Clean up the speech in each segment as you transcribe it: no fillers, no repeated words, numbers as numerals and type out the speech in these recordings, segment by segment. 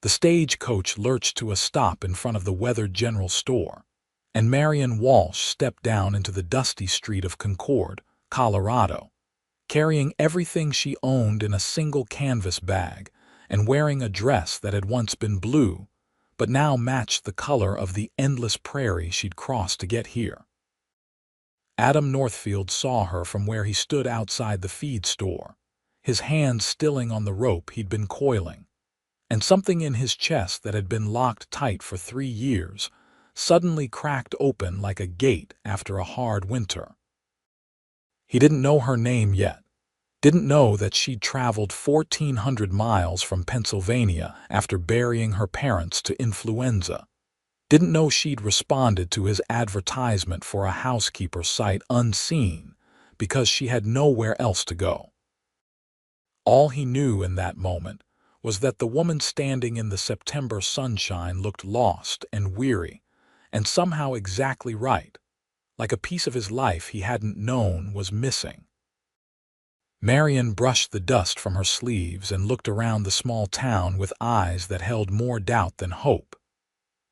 The stagecoach lurched to a stop in front of the weathered general store, and Marion Walsh stepped down into the dusty street of Concord, Colorado, carrying everything she owned in a single canvas bag and wearing a dress that had once been blue, but now matched the color of the endless prairie she'd crossed to get here. Adam Northfield saw her from where he stood outside the feed store, his hands stilling on the rope he'd been coiling, and something in his chest that had been locked tight for 3 years suddenly cracked open like a gate after a hard winter. He didn't know her name yet, didn't know that she'd traveled 1,400 miles from Pennsylvania after burying her parents to influenza, didn't know she'd responded to his advertisement for a housekeeper sight unseen because she had nowhere else to go. All he knew in that moment was that the woman standing in the September sunshine looked lost and weary, and somehow exactly right, like a piece of his life he hadn't known was missing. Marion brushed the dust from her sleeves and looked around the small town with eyes that held more doubt than hope.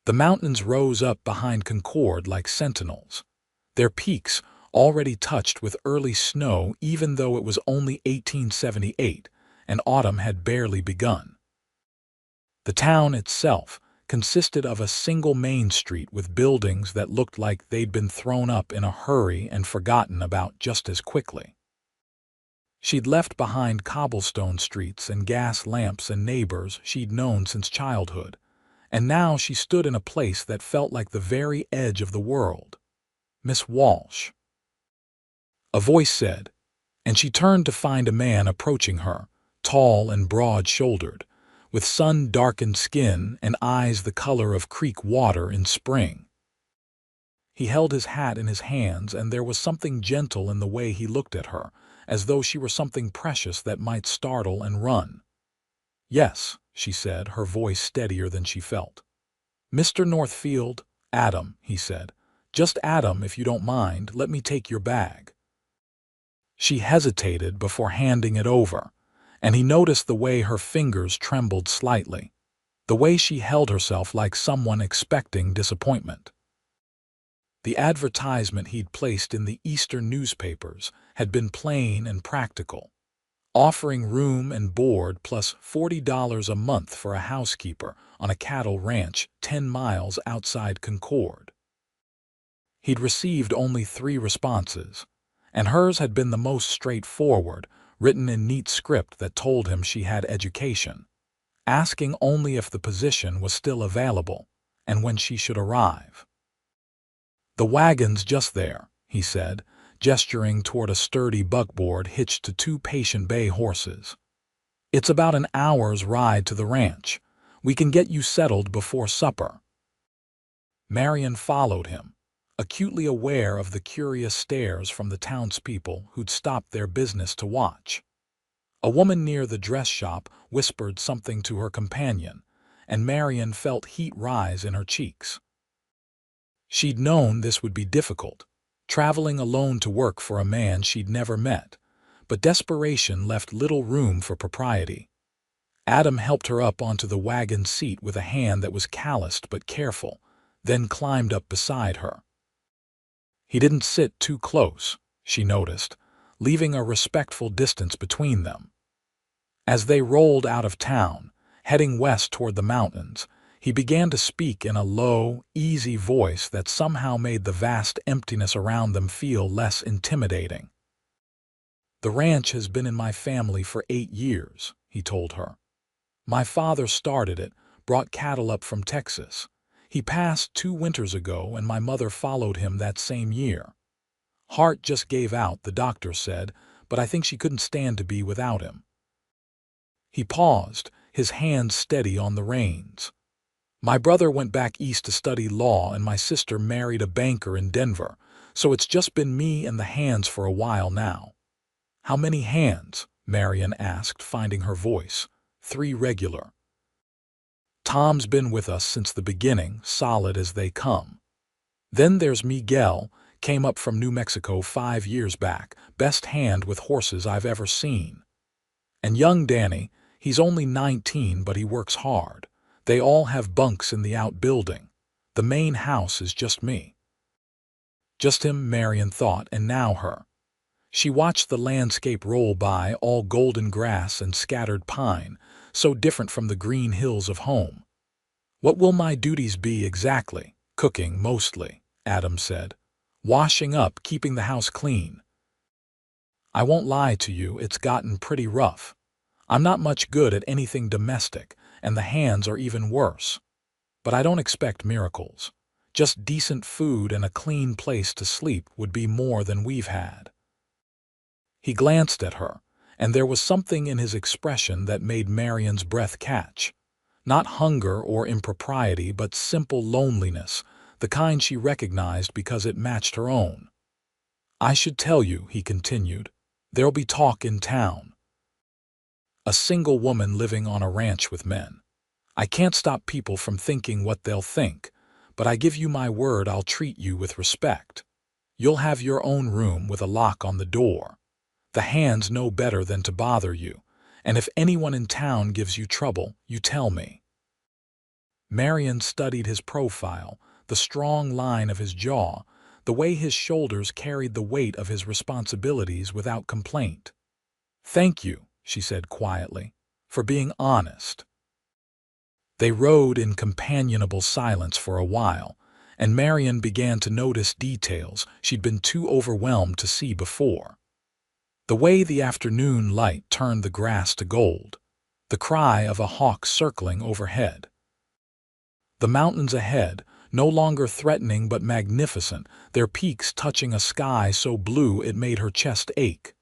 The mountains rose up behind Concord like sentinels, their peaks already touched with early snow even though it was only 1878 and autumn had barely begun. The town itself consisted of a single main street with buildings that looked like they'd been thrown up in a hurry and forgotten about just as quickly. She'd left behind cobblestone streets and gas lamps and neighbors she'd known since childhood, and now she stood in a place that felt like the very edge of the world. "Miss Walsh," a voice said, and she turned to find a man approaching her, tall and broad-shouldered, with sun-darkened skin and eyes the color of creek water in spring. He held his hat in his hands, and there was something gentle in the way he looked at her, as though she were something precious that might startle and run. "Yes," she said, her voice steadier than she felt. "Mr. Northfield, Adam," he said. "Just Adam, if you don't mind. Let me take your bag." She hesitated before handing it over, and he noticed the way her fingers trembled slightly, the way she held herself like someone expecting disappointment. The advertisement he'd placed in the Eastern newspapers had been plain and practical, offering room and board plus $40 a month for a housekeeper on a cattle ranch 10 miles outside Concord. He'd received only 3 responses, and hers had been the most straightforward, written in neat script that told him she had education, asking only if the position was still available and when she should arrive. "The wagon's just there," he said, gesturing toward a sturdy buckboard hitched to 2 patient bay horses. "It's about an hour's ride to the ranch. We can get you settled before supper." Marion followed him, acutely aware of the curious stares from the townspeople who'd stopped their business to watch. A woman near the dress shop whispered something to her companion, and Marion felt heat rise in her cheeks. She'd known this would be difficult, traveling alone to work for a man she'd never met, but desperation left little room for propriety. Adam helped her up onto the wagon seat with a hand that was calloused but careful, then climbed up beside her. He didn't sit too close, she noticed, leaving a respectful distance between them. As they rolled out of town, heading west toward the mountains, he began to speak in a low, easy voice that somehow made the vast emptiness around them feel less intimidating. "The ranch has been in my family for 8 years, he told her. "My father started it, brought cattle up from Texas. He passed 2 winters ago, and my mother followed him that same year. Heart just gave out, the doctor said, but I think she couldn't stand to be without him." He paused, his hands steady on the reins. "My brother went back east to study law, and my sister married a banker in Denver, so it's just been me and the hands for a while now." "How many hands?" Marion asked, finding her voice. "3 regular. Tom's been with us since the beginning, solid as they come. Then there's Miguel, came up from New Mexico 5 years back, best hand with horses I've ever seen. And young Danny, he's only 19 but he works hard. They all have bunks in the outbuilding. The main house is just me. Just him, Marian thought, and now her. She watched the landscape roll by, all golden grass and scattered pine, so different from the green hills of home. What will my duties be exactly? Cooking, mostly, Adam said. Washing up, keeping the house clean. I won't lie to you, it's gotten pretty rough. I'm not much good at anything domestic, and the hands are even worse. But I don't expect miracles. Just decent food and a clean place to sleep would be more than we've had. He glanced at her, and there was something in his expression that made Marian's breath catch. Not hunger or impropriety, but simple loneliness, the kind she recognized because it matched her own. I should tell you, he continued, there'll be talk in town. A single woman living on a ranch with men. I can't stop people from thinking what they'll think, but I give you my word I'll treat you with respect. You'll have your own room with a lock on the door. The hands know better than to bother you, and if anyone in town gives you trouble, you tell me. Marian studied his profile, the strong line of his jaw, the way his shoulders carried the weight of his responsibilities without complaint. Thank you, she said quietly, for being honest. They rode in companionable silence for a while, and Marian began to notice details she'd been too overwhelmed to see before. The way the afternoon light turned the grass to gold, the cry of a hawk circling overhead. The mountains ahead, no longer threatening but magnificent, their peaks touching a sky so blue it made her chest ache.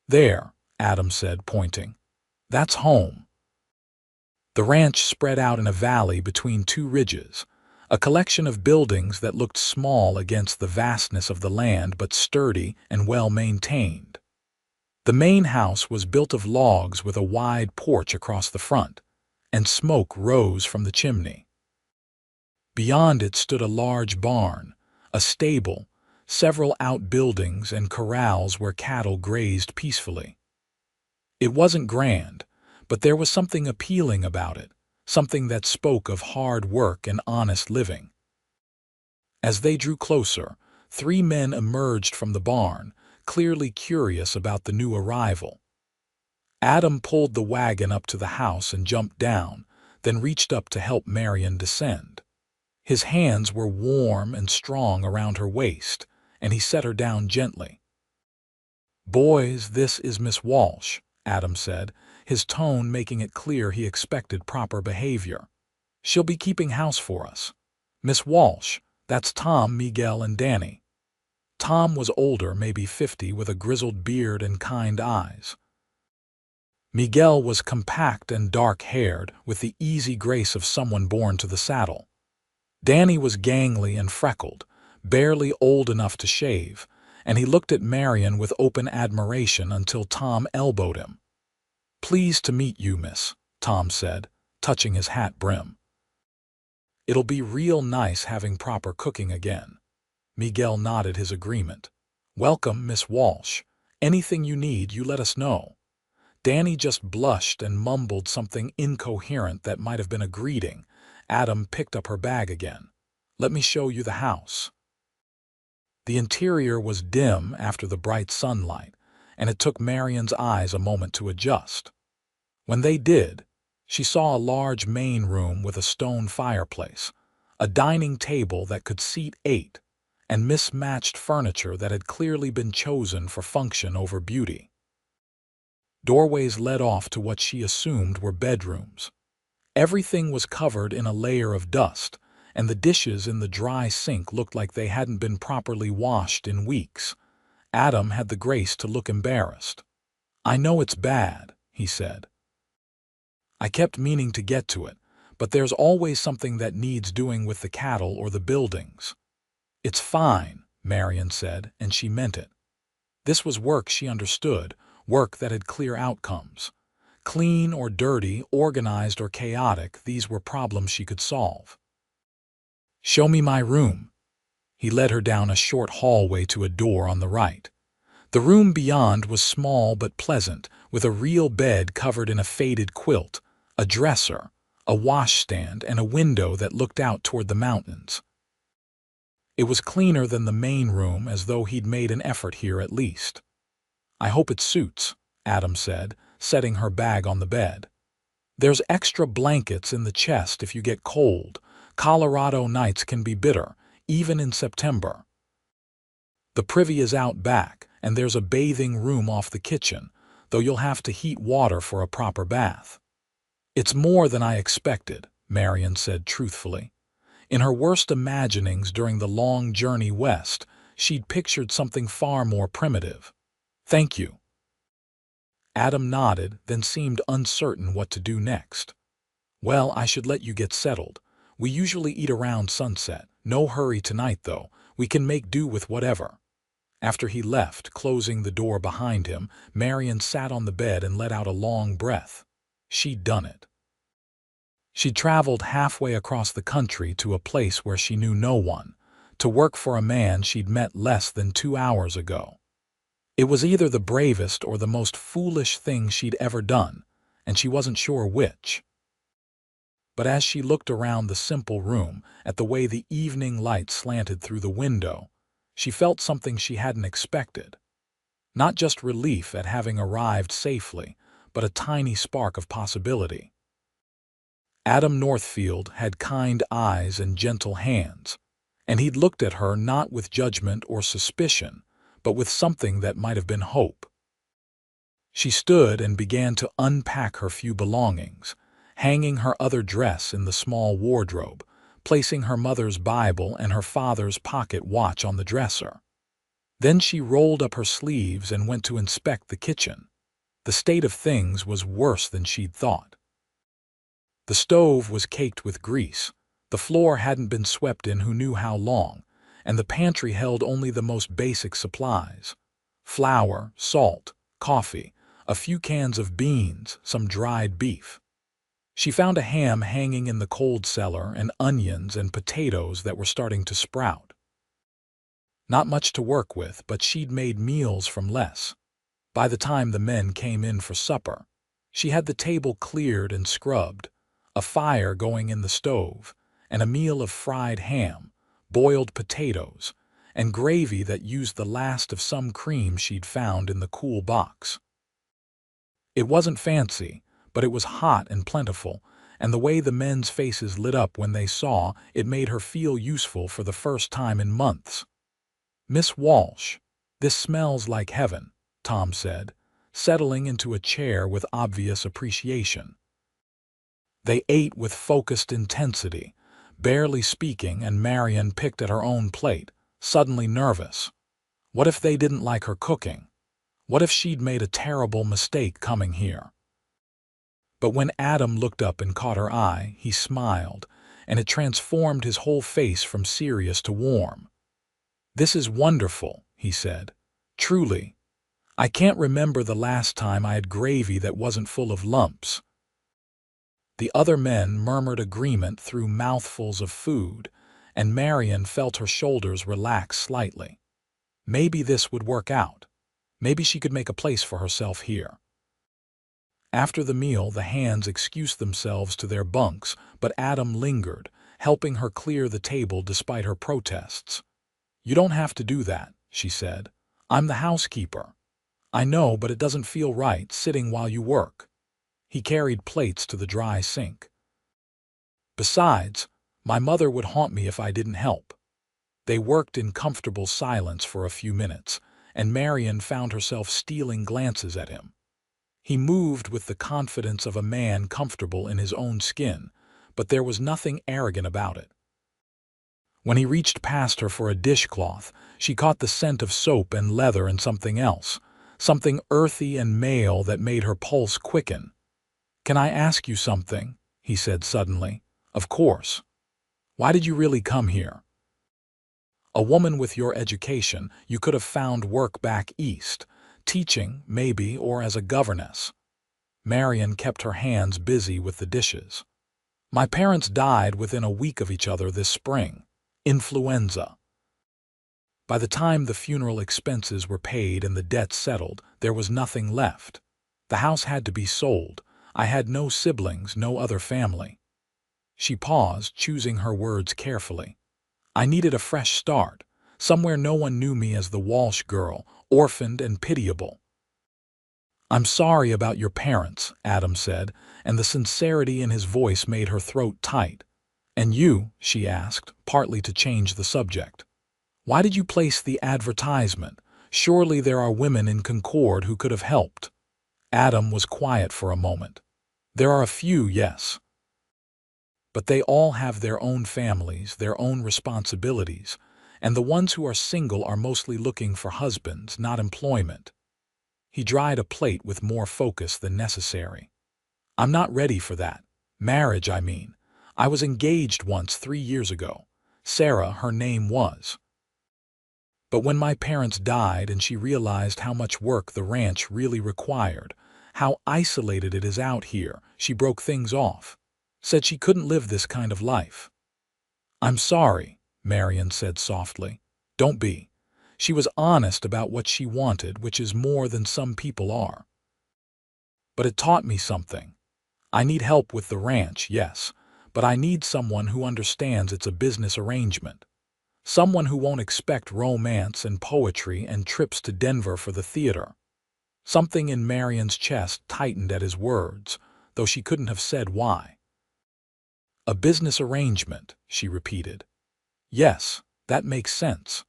There, Adam said, pointing. That's home. The ranch spread out in a valley between two ridges, a collection of buildings that looked small against the vastness of the land but sturdy and well-maintained. The main house was built of logs with a wide porch across the front, and smoke rose from the chimney. Beyond it stood a large barn, a stable, several outbuildings and corrals where cattle grazed peacefully. It wasn't grand, but there was something appealing about it, something that spoke of hard work and honest living. As they drew closer, 3 men emerged from the barn, clearly curious about the new arrival. Adam pulled the wagon up to the house and jumped down, then reached up to help Marian descend. His hands were warm and strong around her waist, and he set her down gently. "Boys, this is Miss Walsh," Adam said, his tone making it clear he expected proper behavior. "She'll be keeping house for us. Miss Walsh, that's Tom, Miguel, and Danny." Tom was older, maybe 50, with a grizzled beard and kind eyes. Miguel was compact and dark-haired, with the easy grace of someone born to the saddle. Danny was gangly and freckled, barely old enough to shave, and he looked at Marian with open admiration until Tom elbowed him. "Pleased to meet you, miss," Tom said, touching his hat brim. "It'll be real nice having proper cooking again." Miguel nodded his agreement. "Welcome, Miss Walsh. Anything you need, you let us know." Danny just blushed and mumbled something incoherent that might have been a greeting. Adam picked up her bag again. "Let me show you the house." The interior was dim after the bright sunlight, and it took Marian's eyes a moment to adjust. When they did, she saw a large main room with a stone fireplace, a dining table that could seat 8, and mismatched furniture that had clearly been chosen for function over beauty. Doorways led off to what she assumed were bedrooms. Everything was covered in a layer of dust, and the dishes in the dry sink looked like they hadn't been properly washed in weeks. Adam had the grace to look embarrassed. "I know it's bad," he said. "I kept meaning to get to it, but there's always something that needs doing with the cattle or the buildings." "It's fine," Marian said, and she meant it. This was work she understood, work that had clear outcomes. Clean or dirty, organized or chaotic, these were problems she could solve. "Show me my room." He led her down a short hallway to a door on the right. The room beyond was small but pleasant, with a real bed covered in a faded quilt, a dresser, a washstand, and a window that looked out toward the mountains. It was cleaner than the main room, as though he'd made an effort here at least. "I hope it suits," Adam said, setting her bag on the bed. "There's extra blankets in the chest if you get cold. Colorado nights can be bitter, even in September. The privy is out back, and there's a bathing room off the kitchen, though you'll have to heat water for a proper bath." "It's more than I expected," Marian said truthfully. In her worst imaginings during the long journey west, she'd pictured something far more primitive. "Thank you." Adam nodded, then seemed uncertain what to do next. "Well, I should let you get settled. We usually eat around sunset. No hurry tonight, though. We can make do with whatever." After he left, closing the door behind him, Marian sat on the bed and let out a long breath. She'd done it. She'd traveled halfway across the country to a place where she knew no one, to work for a man she'd met less than 2 hours ago. It was either the bravest or the most foolish thing she'd ever done, and she wasn't sure which. But as she looked around the simple room, at the way the evening light slanted through the window, she felt something she hadn't expected. Not just relief at having arrived safely, but a tiny spark of possibility. Adam Northfield had kind eyes and gentle hands, and he'd looked at her not with judgment or suspicion, but with something that might have been hope. She stood and began to unpack her few belongings, hanging her other dress in the small wardrobe, placing her mother's Bible and her father's pocket watch on the dresser. Then she rolled up her sleeves and went to inspect the kitchen. The state of things was worse than she'd thought. The stove was caked with grease, the floor hadn't been swept in who knew how long, and the pantry held only the most basic supplies: flour, salt, coffee, a few cans of beans, some dried beef. She found a ham hanging in the cold cellar and onions and potatoes that were starting to sprout. Not much to work with, but she'd made meals from less. By the time the men came in for supper, she had the table cleared and scrubbed, a fire going in the stove, and a meal of fried ham, boiled potatoes, and gravy that used the last of some cream she'd found in the cool box. It wasn't fancy, but it was hot and plentiful, and the way the men's faces lit up when they saw it made her feel useful for the first time in months. "Miss Walsh, this smells like heaven," Tom said, settling into a chair with obvious appreciation. They ate with focused intensity, barely speaking, and Marian picked at her own plate, suddenly nervous. What if they didn't like her cooking? What if she'd made a terrible mistake coming here? But when Adam looked up and caught her eye, he smiled, and it transformed his whole face from serious to warm. "This is wonderful," he said. "Truly. I can't remember the last time I had gravy that wasn't full of lumps." The other men murmured agreement through mouthfuls of food, and Marian felt her shoulders relax slightly. Maybe this would work out. Maybe she could make a place for herself here. After the meal, the hands excused themselves to their bunks, but Adam lingered, helping her clear the table despite her protests. "You don't have to do that," she said. "I'm the housekeeper." "I know, but it doesn't feel right sitting while you work." He carried plates to the dry sink. "Besides, my mother would haunt me if I didn't help." They worked in comfortable silence for a few minutes, and Marian found herself stealing glances at him. He moved with the confidence of a man comfortable in his own skin, but there was nothing arrogant about it. When he reached past her for a dishcloth, she caught the scent of soap and leather and something else, something earthy and male that made her pulse quicken. "Can I ask you something?" he said suddenly. "Of course. Why did you really come here? A woman with your education, you could have found work back east, teaching, maybe, or as a governess." Marian kept her hands busy with the dishes. "My parents died within a week of each other this spring. Influenza." By the time the funeral expenses were paid and the debt settled, there was nothing left. The house had to be sold. I had no siblings, no other family. She paused, choosing her words carefully. I needed a fresh start, somewhere no one knew me as the Walsh girl, orphaned and pitiable. I'm sorry about your parents, Adam said, and the sincerity in his voice made her throat tight. And you, she asked, partly to change the subject. Why did you place the advertisement? Surely there are women in Concord who could have helped. Adam was quiet for a moment. There are a few, yes. But they all have their own families, their own responsibilities, and the ones who are single are mostly looking for husbands, not employment. He dried a plate with more focus than necessary. I'm not ready for that. Marriage, I mean. I was engaged once 3 years ago. Sarah, her name was. But when my parents died and she realized how much work the ranch really required, how isolated it is out here, she broke things off. Said she couldn't live this kind of life. I'm sorry, Marion said softly. Don't be. She was honest about what she wanted, which is more than some people are. But it taught me something. I need help with the ranch, yes, but I need someone who understands it's a business arrangement. Someone who won't expect romance and poetry and trips to Denver for the theater. Something in Marion's chest tightened at his words, though she couldn't have said why. A business arrangement, she repeated. Yes, that makes sense.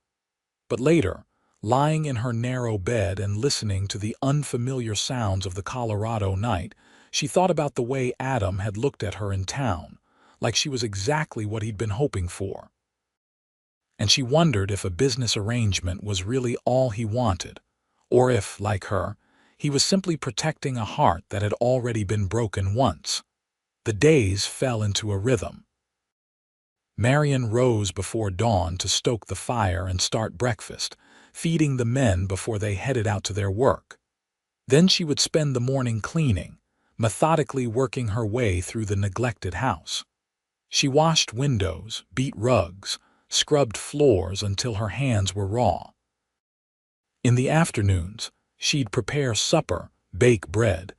But later, lying in her narrow bed and listening to the unfamiliar sounds of the Colorado night, she thought about the way Adam had looked at her in town, like she was exactly what he'd been hoping for. And she wondered if a business arrangement was really all he wanted, or if, like her, he was simply protecting a heart that had already been broken once. The days fell into a rhythm. Marion rose before dawn to stoke the fire and start breakfast, feeding the men before they headed out to their work. Then she would spend the morning cleaning, methodically working her way through the neglected house. She washed windows, beat rugs, scrubbed floors until her hands were raw. In the afternoons, she'd prepare supper, bake bread,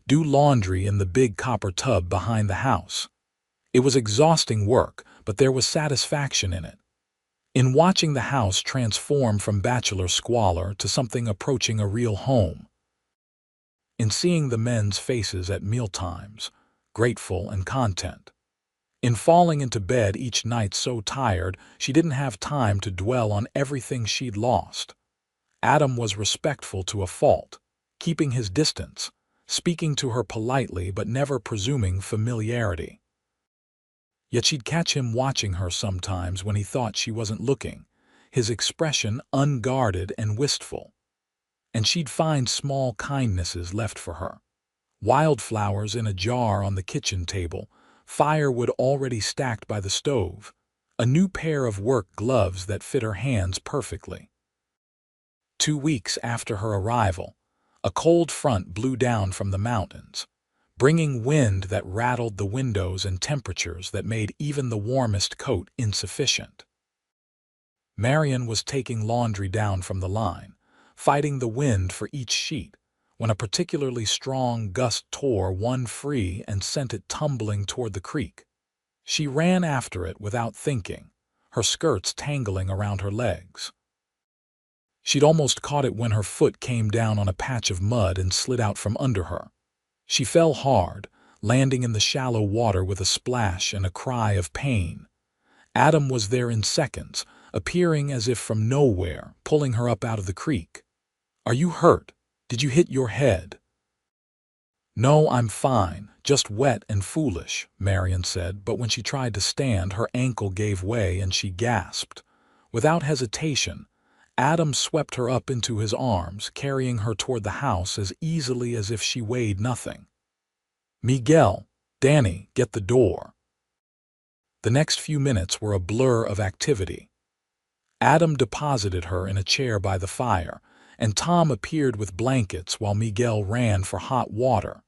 do laundry in the big copper tub behind the house. It was exhausting work, but there was satisfaction in it. In watching the house transform from bachelor squalor to something approaching a real home. In seeing the men's faces at mealtimes, grateful and content. In falling into bed each night so tired she didn't have time to dwell on everything she'd lost. Adam was respectful to a fault, keeping his distance, speaking to her politely but never presuming familiarity. Yet she'd catch him watching her sometimes when he thought she wasn't looking, his expression unguarded and wistful. And she'd find small kindnesses left for her. Wildflowers in a jar on the kitchen table, firewood already stacked by the stove, a new pair of work gloves that fit her hands perfectly. 2 weeks after her arrival, a cold front blew down from the mountains, bringing wind that rattled the windows and temperatures that made even the warmest coat insufficient. Marion was taking laundry down from the line, fighting the wind for each sheet, when a particularly strong gust tore one free and sent it tumbling toward the creek. She ran after it without thinking, her skirts tangling around her legs. She'd almost caught it when her foot came down on a patch of mud and slid out from under her. She fell hard, landing in the shallow water with a splash and a cry of pain. Adam was there in seconds, appearing as if from nowhere, pulling her up out of the creek. "Are you hurt? Did you hit your head?" "No, I'm fine, just wet and foolish," Marion said, but when she tried to stand, her ankle gave way and she gasped. Without hesitation, Adam swept her up into his arms, carrying her toward the house as easily as if she weighed nothing. "Miguel, Danny, get the door." The next few minutes were a blur of activity. Adam deposited her in a chair by the fire, and Tom appeared with blankets while Miguel ran for hot water.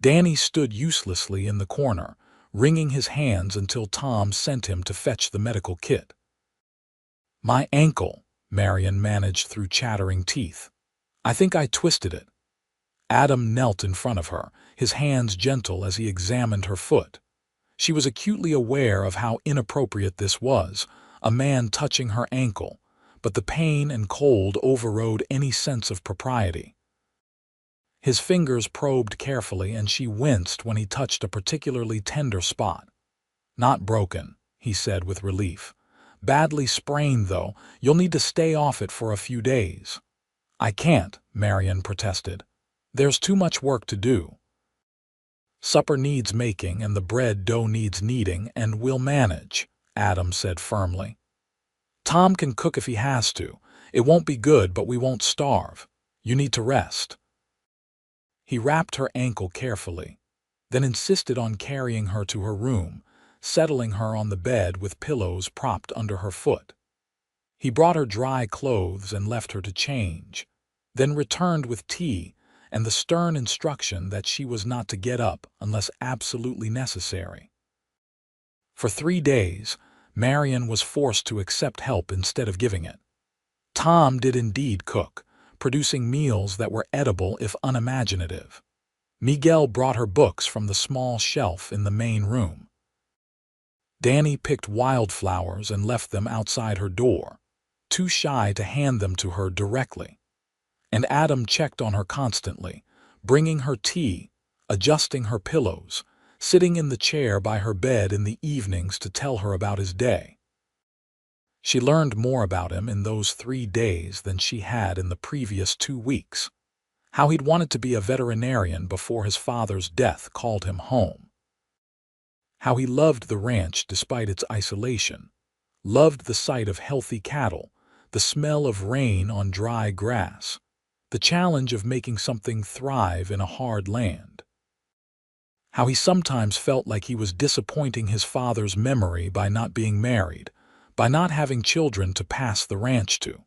Danny stood uselessly in the corner, wringing his hands until Tom sent him to fetch the medical kit. "My ankle," Marion managed through chattering teeth. "I think I twisted it." Adam knelt in front of her, his hands gentle as he examined her foot. She was acutely aware of how inappropriate this was, a man touching her ankle, but the pain and cold overrode any sense of propriety. His fingers probed carefully, and she winced when he touched a particularly tender spot. "Not broken," he said with relief. "Badly sprained, though. You'll need to stay off it for a few days." "I can't," Marian protested. "There's too much work to do." "Supper needs making, and the bread dough needs kneading, and we'll manage," Adam said firmly. "Tom can cook if he has to. It won't be good, but we won't starve. You need to rest." He wrapped her ankle carefully, then insisted on carrying her to her room, settling her on the bed with pillows propped under her foot. He brought her dry clothes and left her to change, then returned with tea and the stern instruction that she was not to get up unless absolutely necessary. For 3 days, Marian was forced to accept help instead of giving it. Tom did indeed cook, producing meals that were edible if unimaginative. Miguel brought her books from the small shelf in the main room. Danny picked wildflowers and left them outside her door, too shy to hand them to her directly. And Adam checked on her constantly, bringing her tea, adjusting her pillows, sitting in the chair by her bed in the evenings to tell her about his day. She learned more about him in those 3 days than she had in the previous 2 weeks. How he'd wanted to be a veterinarian before his father's death called him home. How he loved the ranch despite its isolation, loved the sight of healthy cattle, the smell of rain on dry grass, the challenge of making something thrive in a hard land. How he sometimes felt like he was disappointing his father's memory by not being married, by not having children to pass the ranch to.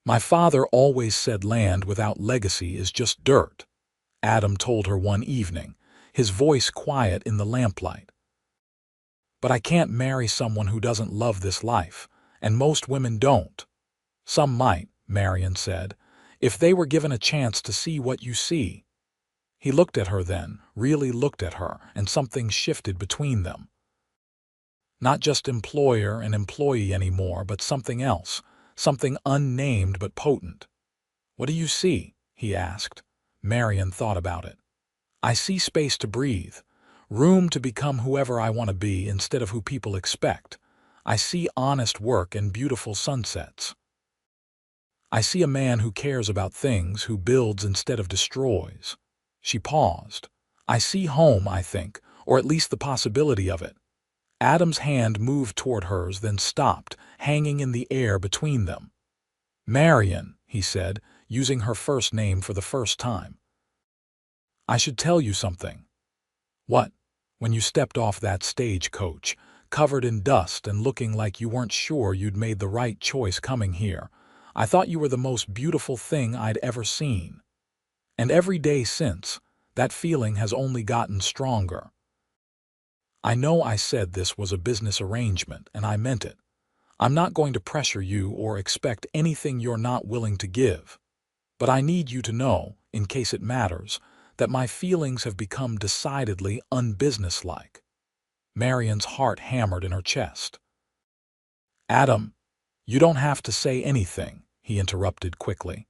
"My father always said land without legacy is just dirt," Adam told her one evening, his voice quiet in the lamplight. "But I can't marry someone who doesn't love this life, and most women don't." "Some might," Marian said, "if they were given a chance to see what you see." He looked at her then, really looked at her, and something shifted between them. Not just employer and employee anymore, but something else, something unnamed but potent. "What do you see?" he asked. Marian thought about it. "I see space to breathe, room to become whoever I want to be instead of who people expect. I see honest work and beautiful sunsets. I see a man who cares about things, who builds instead of destroys." She paused. "I see home, I think, or at least the possibility of it." Adam's hand moved toward hers, then stopped, hanging in the air between them. "Marian," he said, using her first name for the first time. "I should tell you something." "What?" "When you stepped off that stagecoach, covered in dust and looking like you weren't sure you'd made the right choice coming here, I thought you were the most beautiful thing I'd ever seen. And every day since, that feeling has only gotten stronger. I know I said this was a business arrangement, and I meant it. I'm not going to pressure you or expect anything you're not willing to give. But I need you to know, in case it matters, that my feelings have become decidedly unbusinesslike." Marian's heart hammered in her chest. "Adam, you don't have to say anything," he interrupted quickly.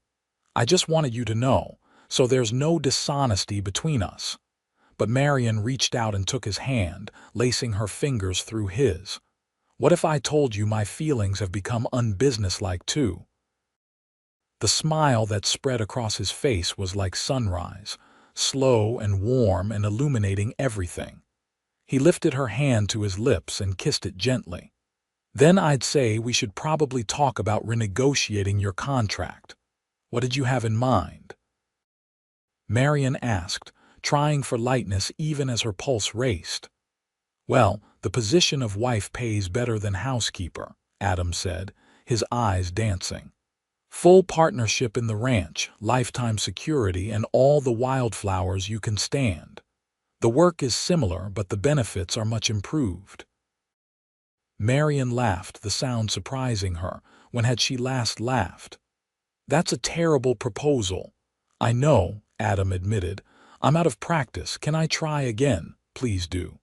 "I just wanted you to know, so there's no dishonesty between us." But Marian reached out and took his hand, lacing her fingers through his. "What if I told you my feelings have become unbusinesslike too?" The smile that spread across his face was like sunrise, slow and warm and illuminating everything. He lifted her hand to his lips and kissed it gently. "Then I'd say we should probably talk about renegotiating your contract. What did you have in mind?" Marian asked, trying for lightness even as her pulse raced. "Well, the position of wife pays better than housekeeper," Adam said, his eyes dancing. "Full partnership in the ranch, lifetime security, and all the wildflowers you can stand. The work is similar, but the benefits are much improved." Marian laughed, the sound surprising her. When had she last laughed? "That's a terrible proposal." "I know," Adam admitted. "I'm out of practice. Can I try again? Please do."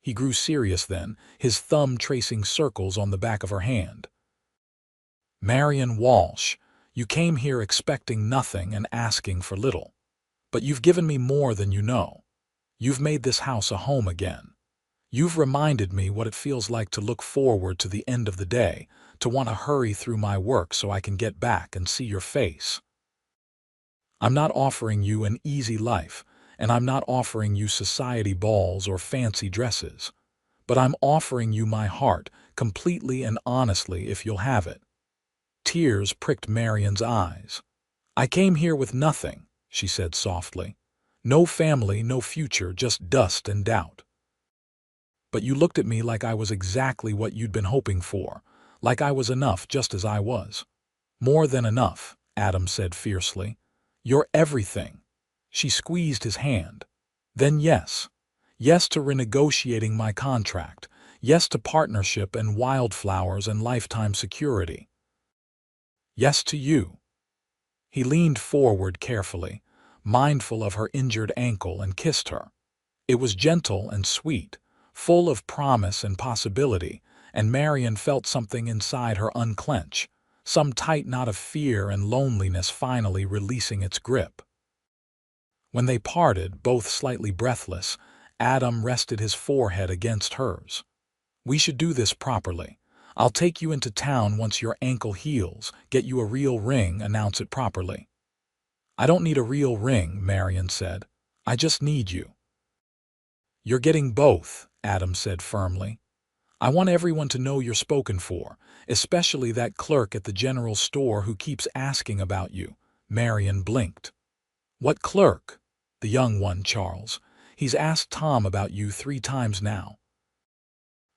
He grew serious then, his thumb tracing circles on the back of her hand. "Marion Walsh, you came here expecting nothing and asking for little. But you've given me more than you know. You've made this house a home again. You've reminded me what it feels like to look forward to the end of the day, to want to hurry through my work so I can get back and see your face. I'm not offering you an easy life, and I'm not offering you society balls or fancy dresses. But I'm offering you my heart, completely and honestly, if you'll have it." Tears pricked Marion's eyes. "I came here with nothing," she said softly. "No family, no future, just dust and doubt. But you looked at me like I was exactly what you'd been hoping for, like I was enough just as I was." "More than enough," Adam said fiercely. "You're everything." She squeezed his hand. "Then yes. Yes to renegotiating my contract. Yes to partnership and wildflowers and lifetime security. Yes to you." He leaned forward carefully, mindful of her injured ankle, and kissed her. It was gentle and sweet, full of promise and possibility, and Marion felt something inside her unclench, some tight knot of fear and loneliness finally releasing its grip. When they parted, both slightly breathless, Adam rested his forehead against hers. "We should do this properly. I'll take you into town once your ankle heals, get you a real ring, announce it properly." "I don't need a real ring," Marion said. "I just need you." "You're getting both," Adam said firmly. "I want everyone to know you're spoken for, especially that clerk at the general store who keeps asking about you." Marion blinked. "What clerk?" "The young one, Charles. He's asked Tom about you 3 times now.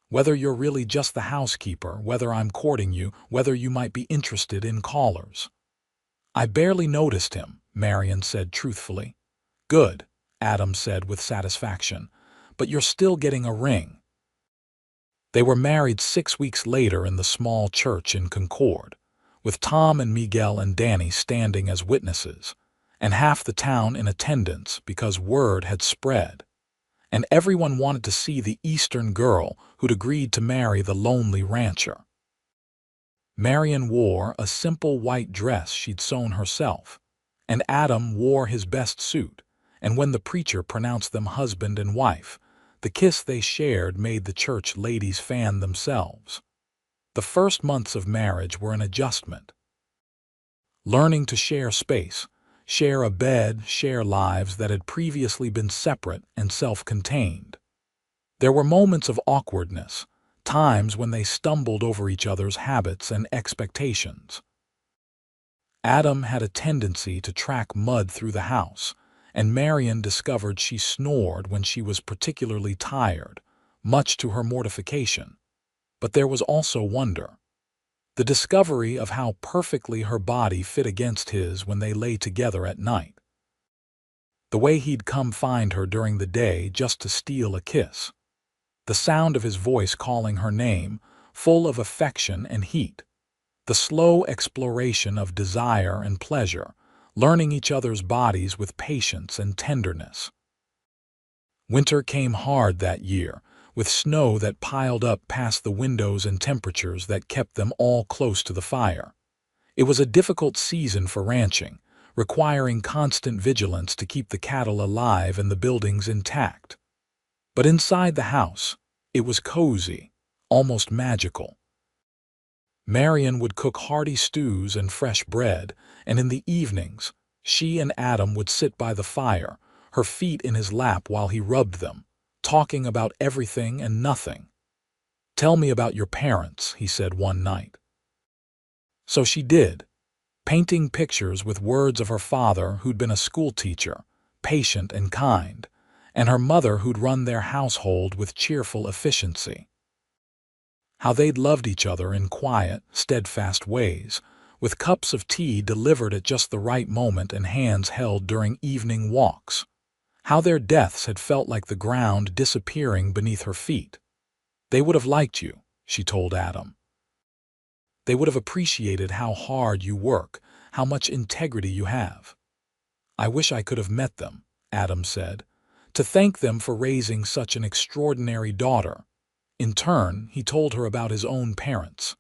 Whether you're really just the housekeeper, whether I'm courting you, whether you might be interested in callers." "I barely noticed him," Marion said truthfully. "Good," Adam said with satisfaction. "But you're still getting a ring." They were married 6 weeks later in the small church in Concord, with Tom and Miguel and Danny standing as witnesses, and half the town in attendance because word had spread. And everyone wanted to see the Eastern girl who'd agreed to marry the lonely rancher. Marion wore a simple white dress she'd sewn herself, and Adam wore his best suit, and when the preacher pronounced them husband and wife, the kiss they shared made the church ladies fan themselves. The first months of marriage were an adjustment. Learning to share space, share a bed, share lives that had previously been separate and self-contained. There were moments of awkwardness, times when they stumbled over each other's habits and expectations. Adam had a tendency to track mud through the house, and Marion discovered she snored when she was particularly tired, much to her mortification. But there was also wonder. The discovery of how perfectly her body fit against his when they lay together at night. The way he'd come find her during the day just to steal a kiss. The sound of his voice calling her name, full of affection and heat. The slow exploration of desire and pleasure, learning each other's bodies with patience and tenderness. Winter came hard that year, with snow that piled up past the windows and temperatures that kept them all close to the fire. It was a difficult season for ranching, requiring constant vigilance to keep the cattle alive and the buildings intact. But inside the house, it was cozy, almost magical. Marion would cook hearty stews and fresh bread, and in the evenings, she and Adam would sit by the fire, her feet in his lap while he rubbed them, talking about everything and nothing. "Tell me about your parents," he said one night. So she did, painting pictures with words of her father who'd been a schoolteacher, patient and kind, and her mother who'd run their household with cheerful efficiency. How they'd loved each other in quiet, steadfast ways, with cups of tea delivered at just the right moment and hands held during evening walks. How their deaths had felt like the ground disappearing beneath her feet. "They would have liked you," she told Adam. "They would have appreciated how hard you work, how much integrity you have." "I wish I could have met them," Adam said. to thank them for raising such an extraordinary daughter. In turn, he told her about his own parents.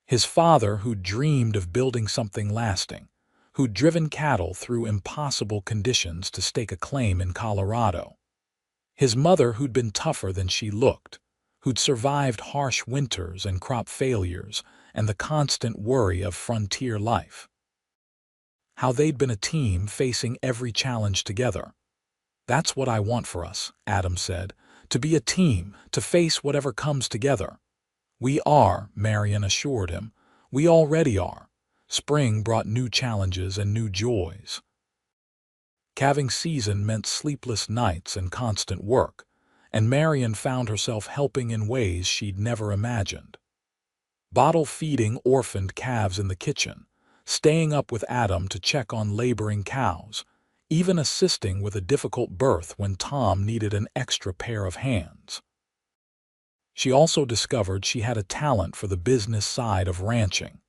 His father, who'd dreamed of building something lasting, who'd driven cattle through impossible conditions to stake a claim in Colorado. His mother, who'd been tougher than she looked, who'd survived harsh winters and crop failures and the constant worry of frontier life. How they'd been a team facing every challenge together. "That's what I want for us," Adam said, "to be a team, to face whatever comes together." "We are," Marion assured him. "We already are." Spring brought new challenges and new joys. Calving season meant sleepless nights and constant work, and Marion found herself helping in ways she'd never imagined. Bottle-feeding orphaned calves in the kitchen, staying up with Adam to check on laboring cows, even assisting with a difficult birth when Tom needed an extra pair of hands. She also discovered she had a talent for the business side of ranching.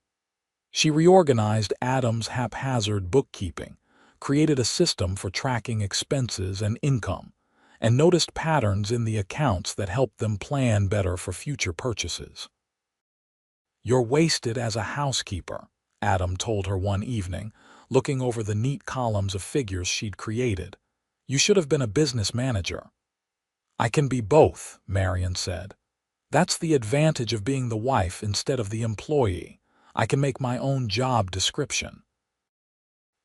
She reorganized Adam's haphazard bookkeeping, created a system for tracking expenses and income, and noticed patterns in the accounts that helped them plan better for future purchases. "You're wasted as a housekeeper," Adam told her one evening, looking over the neat columns of figures she'd created. "You should have been a business manager." "I can be both," Marion said. "That's the advantage of being the wife instead of the employee. I can make my own job description."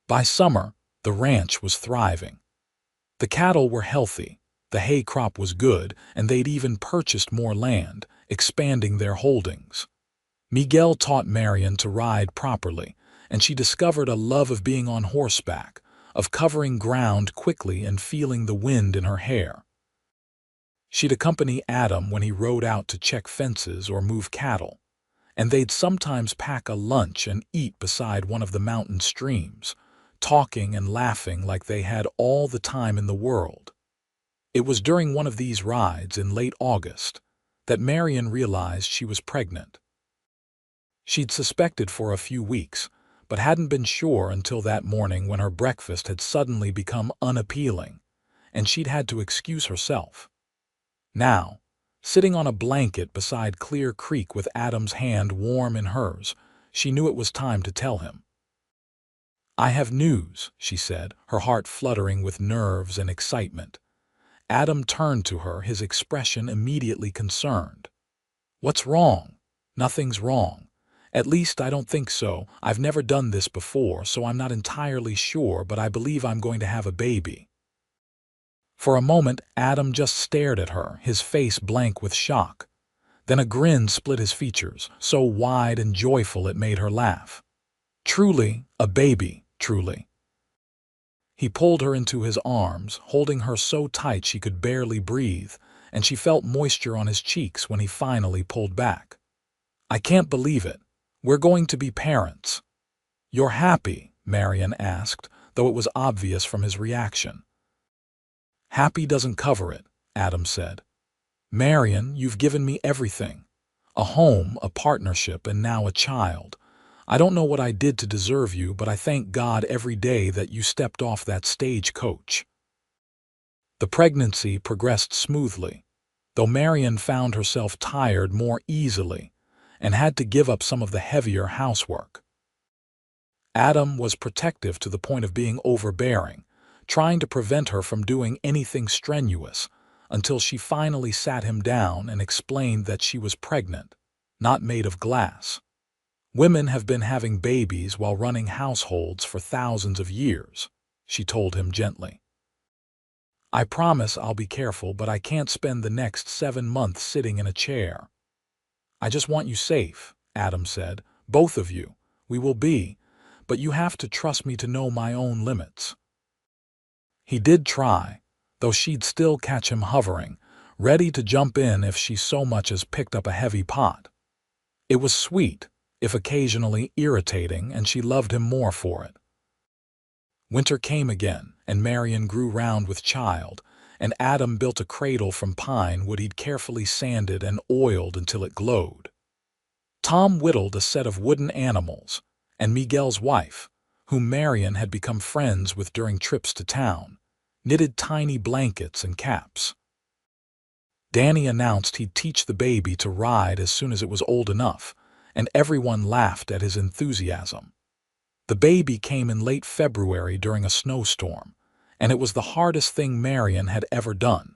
By summer, the ranch was thriving. The cattle were healthy, the hay crop was good, and they'd even purchased more land, expanding their holdings. Miguel taught Marion to ride properly, and she discovered a love of being on horseback, of covering ground quickly and feeling the wind in her hair. She'd accompany Adam when he rode out to check fences or move cattle, and they'd sometimes pack a lunch and eat beside one of the mountain streams, talking and laughing like they had all the time in the world. It was during one of these rides in late August that Marion realized she was pregnant. She'd suspected for a few weeks, but hadn't been sure until that morning when her breakfast had suddenly become unappealing, and she'd had to excuse herself. Now, sitting on a blanket beside Clear Creek with Adam's hand warm in hers, she knew it was time to tell him. "I have news," she said, her heart fluttering with nerves and excitement. Adam turned to her, his expression immediately concerned. "What's wrong?" "Nothing's wrong. At least, I don't think so. I've never done this before, so I'm not entirely sure, but I believe I'm going to have a baby." For a moment, Adam just stared at her, his face blank with shock. Then a grin split his features, so wide and joyful it made her laugh. "Truly, a baby, truly." He pulled her into his arms, holding her so tight she could barely breathe, and she felt moisture on his cheeks when he finally pulled back. "I can't believe it. We're going to be parents." "You're happy?" Marion asked, though it was obvious from his reaction. "Happy doesn't cover it," Adam said. "Marion, you've given me everything. A home, a partnership, and now a child. I don't know what I did to deserve you, but I thank God every day that you stepped off that stagecoach." The pregnancy progressed smoothly, though Marion found herself tired more easily and had to give up some of the heavier housework. Adam was protective to the point of being overbearing, trying to prevent her from doing anything strenuous, until she finally sat him down and explained that she was pregnant, not made of glass. "Women have been having babies while running households for thousands of years," she told him gently. "I promise I'll be careful, but I can't spend the next 7 months sitting in a chair." "I just want you safe," Adam said. "Both of you. We will be, but you have to trust me to know my own limits." He did try, though she'd still catch him hovering, ready to jump in if she so much as picked up a heavy pot. It was sweet, if occasionally irritating, and she loved him more for it. Winter came again, and Marion grew round with child, and Adam built a cradle from pine wood he'd carefully sanded and oiled until it glowed. Tom whittled a set of wooden animals, and Miguel's wife, whom Marion had become friends with during trips to town, knitted tiny blankets and caps. Danny announced he'd teach the baby to ride as soon as it was old enough, and everyone laughed at his enthusiasm. The baby came in late February during a snowstorm, and it was the hardest thing Marion had ever done.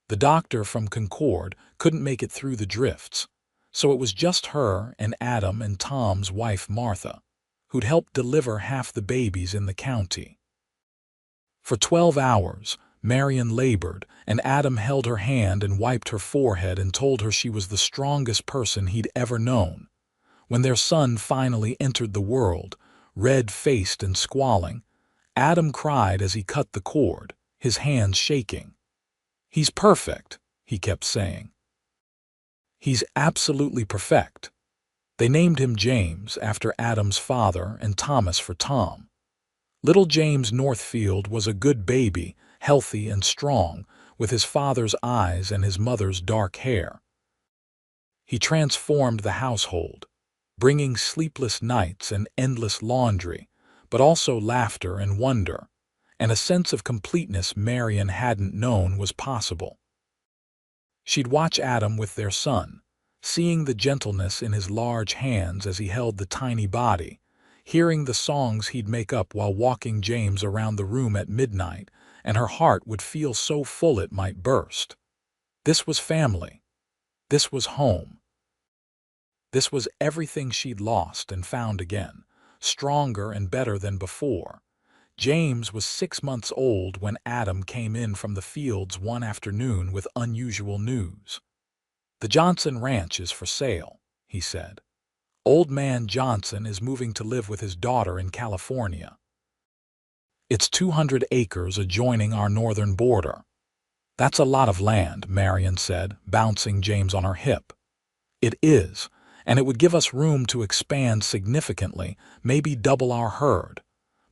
The doctor from Concord couldn't make it through the drifts, so it was just her and Adam and Tom's wife Martha, who'd helped deliver half the babies in the county. For 12 hours, Marion labored, and Adam held her hand and wiped her forehead and told her she was the strongest person he'd ever known. When their son finally entered the world, red-faced and squalling, Adam cried as he cut the cord, his hands shaking. "He's perfect," he kept saying. "He's absolutely perfect." They named him James after Adam's father and Thomas for Tom. Little James Northfield was a good baby, healthy and strong, with his father's eyes and his mother's dark hair. He transformed the household, bringing sleepless nights and endless laundry, but also laughter and wonder, and a sense of completeness Marion hadn't known was possible. She'd watch Adam with their son, seeing the gentleness in his large hands as he held the tiny body, hearing the songs he'd make up while walking James around the room at midnight, and her heart would feel so full it might burst. This was family. This was home. This was everything she'd lost and found again, stronger and better than before. James was 6 months old when Adam came in from the fields one afternoon with unusual news. "The Johnson Ranch is for sale," he said. "Old man Johnson is moving to live with his daughter in California. It's 200 acres adjoining our northern border." "That's a lot of land," Marion said, bouncing James on her hip. "It is, and it would give us room to expand significantly, maybe double our herd.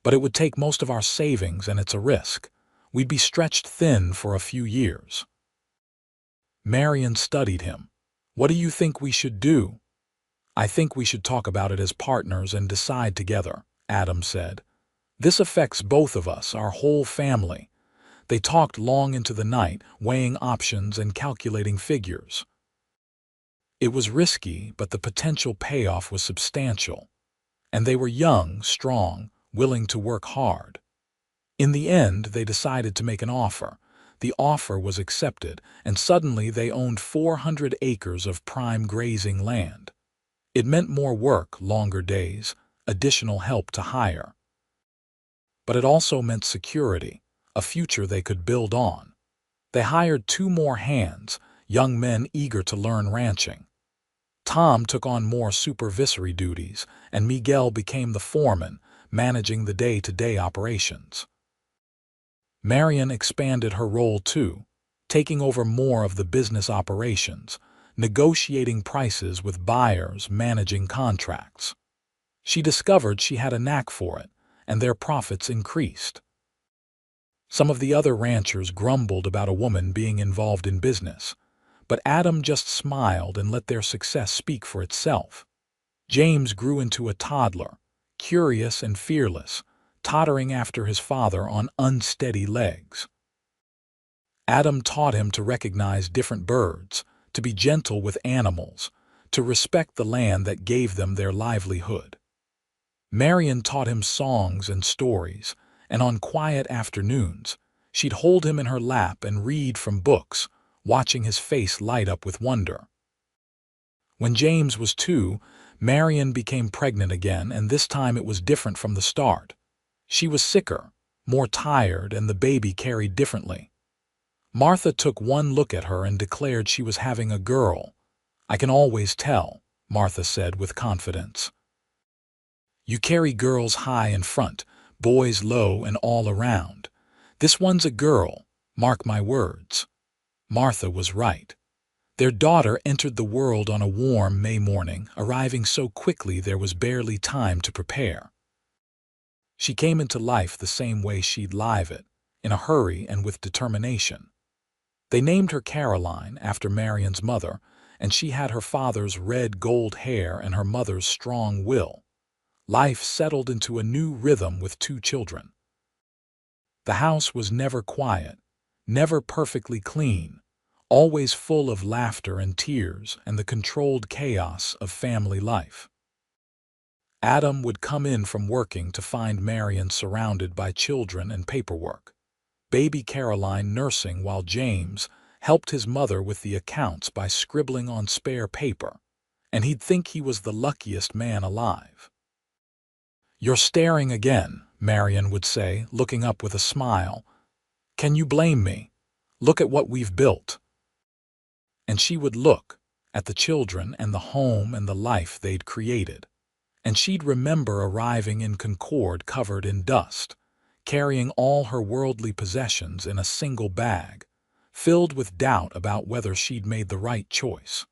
But it would take most of our savings, and it's a risk. We'd be stretched thin for a few years." Marion studied him. "What do you think we should do?" "I think we should talk about it as partners and decide together," Adam said. "This affects both of us, our whole family." They talked long into the night, weighing options and calculating figures. It was risky, but the potential payoff was substantial. And they were young, strong, willing to work hard. In the end, they decided to make an offer. The offer was accepted, and suddenly they owned 400 acres of prime grazing land. It meant more work, longer days, additional help to hire. But it also meant security, a future they could build on. They hired 2 more hands, young men eager to learn ranching. Tom took on more supervisory duties, and Miguel became the foreman, managing the day-to-day operations. Marion expanded her role too, taking over more of the business operations, negotiating prices with buyers, managing contracts. She discovered she had a knack for it, and their profits increased. Some of the other ranchers grumbled about a woman being involved in business, but Adam just smiled and let their success speak for itself. James grew into a toddler, curious and fearless, tottering after his father on unsteady legs. Adam taught him to recognize different birds, to be gentle with animals, to respect the land that gave them their livelihood. Marion taught him songs and stories, and on quiet afternoons, she'd hold him in her lap and read from books, watching his face light up with wonder. When James was 2, Marion became pregnant again, and this time it was different from the start. She was sicker, more tired, and the baby carried differently. Martha took one look at her and declared she was having a girl. "I can always tell," Martha said with confidence. "You carry girls high in front, boys low and all around. This one's a girl, mark my words." Martha was right. Their daughter entered the world on a warm May morning, arriving so quickly there was barely time to prepare. She came into life the same way she'd live it, in a hurry and with determination. They named her Caroline, after Marion's mother, and she had her father's red gold hair and her mother's strong will. Life settled into a new rhythm with 2 children. The house was never quiet, never perfectly clean, always full of laughter and tears and the controlled chaos of family life. Adam would come in from working to find Marion surrounded by children and paperwork, baby Caroline nursing while James helped his mother with the accounts by scribbling on spare paper, and he'd think he was the luckiest man alive. "You're staring again," Marion would say, looking up with a smile. "Can you blame me? Look at what we've built." And she would look at the children and the home and the life they'd created. And she'd remember arriving in Concord covered in dust, carrying all her worldly possessions in a single bag, filled with doubt about whether she'd made the right choice.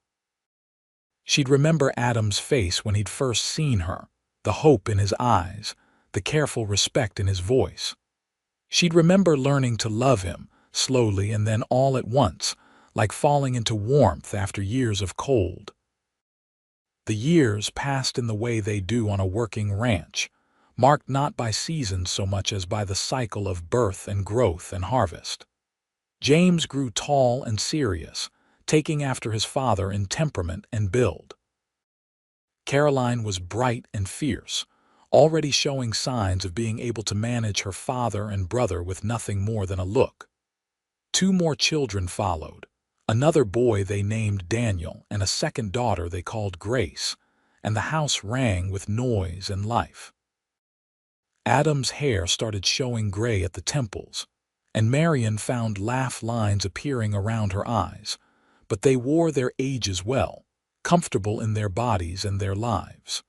She'd remember Adam's face when he'd first seen her, the hope in his eyes, the careful respect in his voice. She'd remember learning to love him, slowly and then all at once, like falling into warmth after years of cold. The years passed in the way they do on a working ranch, marked not by seasons so much as by the cycle of birth and growth and harvest. James grew tall and serious, taking after his father in temperament and build. Caroline was bright and fierce, already showing signs of being able to manage her father and brother with nothing more than a look. 2 more children followed, another boy they named Daniel and a second daughter they called Grace, and the house rang with noise and life. Adam's hair started showing gray at the temples, and Marion found laugh lines appearing around her eyes, but they wore their ages well, comfortable in their bodies and their lives.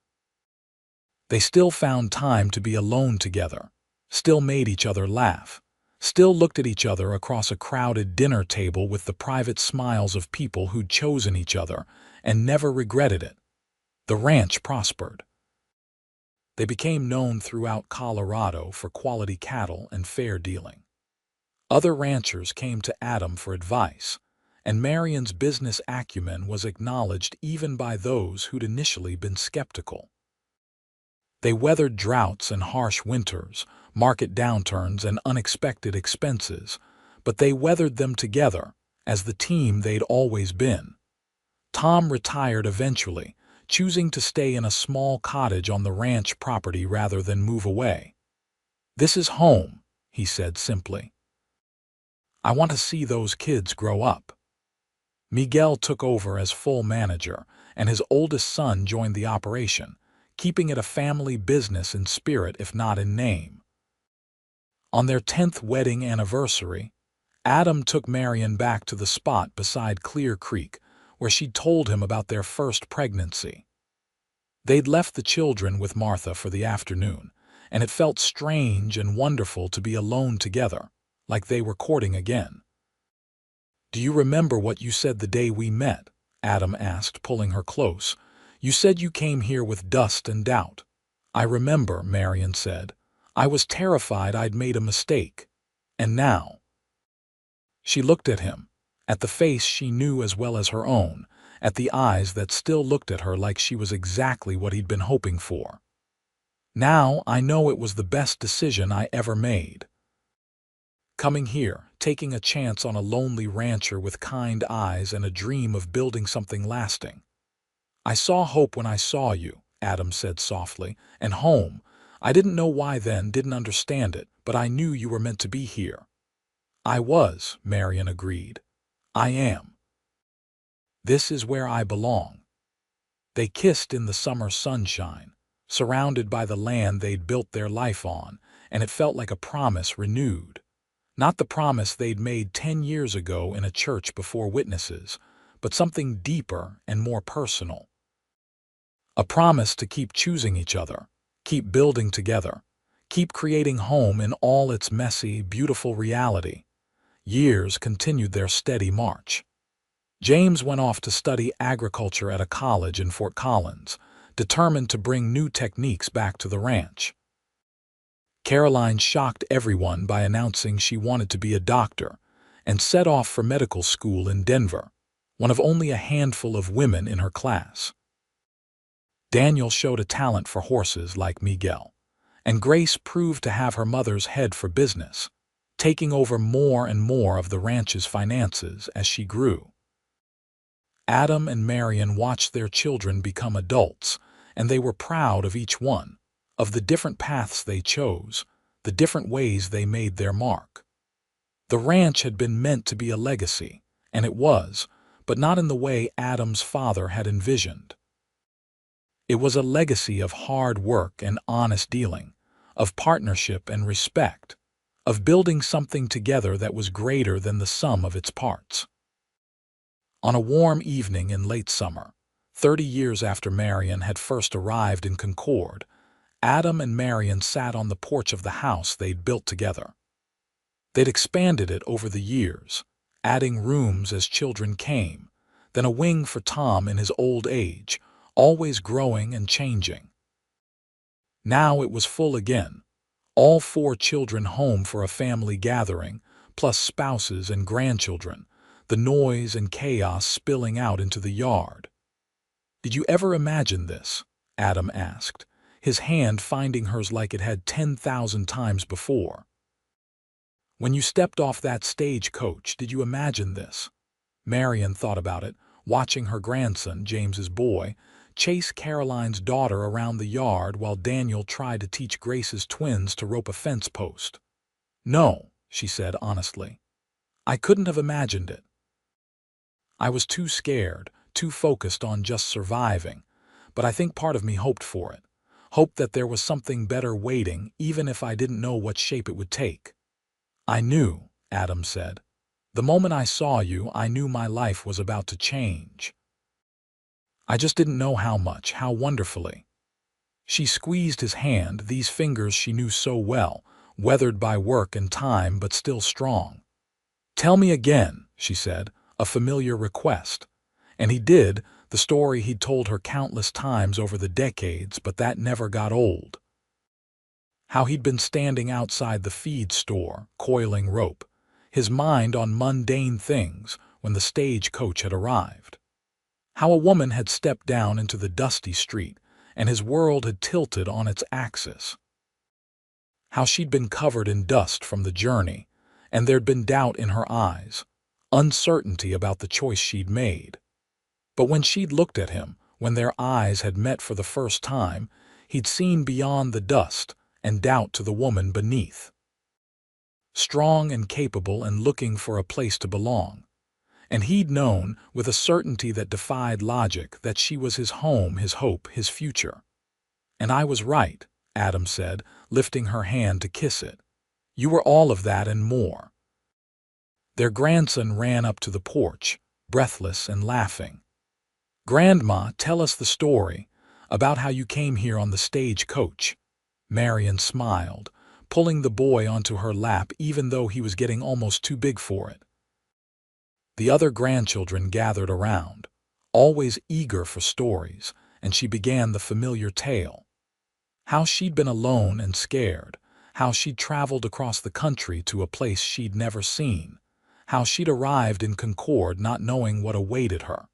They still found time to be alone together, still made each other laugh, still looked at each other across a crowded dinner table with the private smiles of people who'd chosen each other and never regretted it. The ranch prospered. They became known throughout Colorado for quality cattle and fair dealing. Other ranchers came to Adam for advice, and Marion's business acumen was acknowledged even by those who'd initially been skeptical. They weathered droughts and harsh winters, market downturns and unexpected expenses, but they weathered them together as the team they'd always been. Tom retired eventually, choosing to stay in a small cottage on the ranch property rather than move away. "This is home," he said simply. "I want to see those kids grow up." Miguel took over as full manager, and his oldest son joined the operation, keeping it a family business in spirit if not in name. On their 10th wedding anniversary, Adam took Marion back to the spot beside Clear Creek, where she'd told him about their first pregnancy. They'd left the children with Martha for the afternoon, and it felt strange and wonderful to be alone together, like they were courting again. "Do you remember what you said the day we met?" Adam asked, pulling her close. "You said you came here with dust and doubt." "I remember," Marion said. "I was terrified I'd made a mistake. And now—" She looked at him, at the face she knew as well as her own, at the eyes that still looked at her like she was exactly what he'd been hoping for. "Now I know it was the best decision I ever made. Coming here, taking a chance on a lonely rancher with kind eyes and a dream of building something lasting. I saw hope when I saw you," Adam said softly, "and home. I didn't know why then, didn't understand it, but I knew you were meant to be here." "I was," Marion agreed. "I am. This is where I belong." They kissed in the summer sunshine, surrounded by the land they'd built their life on, and it felt like a promise renewed. Not the promise they'd made 10 years ago in a church before witnesses, but something deeper and more personal. A promise to keep choosing each other, keep building together, keep creating home in all its messy, beautiful reality. Years continued their steady march. James went off to study agriculture at a college in Fort Collins, determined to bring new techniques back to the ranch. Caroline shocked everyone by announcing she wanted to be a doctor and set off for medical school in Denver, one of only a handful of women in her class. Daniel showed a talent for horses like Miguel, and Grace proved to have her mother's head for business. taking over more and more of the ranch's finances as she grew. Adam and Marion watched their children become adults, and they were proud of each one, of the different paths they chose, the different ways they made their mark. The ranch had been meant to be a legacy, and it was, but not in the way Adam's father had envisioned. It was a legacy of hard work and honest dealing, of partnership and respect, of building something together that was greater than the sum of its parts. On a warm evening in late summer, 30 years after Marion had first arrived in Concord, Adam and Marion sat on the porch of the house they'd built together. They'd expanded it over the years, adding rooms as children came, then a wing for Tom in his old age, always growing and changing. Now it was full again, all 4 children home for a family gathering, plus spouses and grandchildren, the noise and chaos spilling out into the yard. "Did you ever imagine this?" Adam asked, his hand finding hers like it had 10,000 times before. "When you stepped off that stagecoach, did you imagine this?" Marion thought about it, watching her grandson, James's boy, chase Caroline's daughter around the yard while Daniel tried to teach Grace's twins to rope a fence post. "No," she said honestly. "I couldn't have imagined it. I was too scared, too focused on just surviving, but I think part of me hoped for it, hoped that there was something better waiting even if I didn't know what shape it would take." "I knew," Adam said. "The moment I saw you, I knew my life was about to change. I just didn't know how much, how wonderfully." She squeezed his hand, these fingers she knew so well, weathered by work and time but still strong. "Tell me again," she said, a familiar request. And he did, the story he'd told her countless times over the decades, but that never got old. How he'd been standing outside the feed store, coiling rope, his mind on mundane things when the stagecoach had arrived. How a woman had stepped down into the dusty street, and his world had tilted on its axis. How she'd been covered in dust from the journey, and there'd been doubt in her eyes, uncertainty about the choice she'd made. But when she'd looked at him, when their eyes had met for the first time, he'd seen beyond the dust and doubt to the woman beneath. Strong and capable and looking for a place to belong. And he'd known, with a certainty that defied logic, that she was his home, his hope, his future. "And I was right," Adam said, lifting her hand to kiss it. "You were all of that and more." Their grandson ran up to the porch, breathless and laughing. "Grandma, tell us the story about how you came here on the stagecoach." Marion smiled, pulling the boy onto her lap even though he was getting almost too big for it. The other grandchildren gathered around, always eager for stories, and she began the familiar tale. How she'd been alone and scared, how she'd traveled across the country to a place she'd never seen, how she'd arrived in Concord not knowing what awaited her.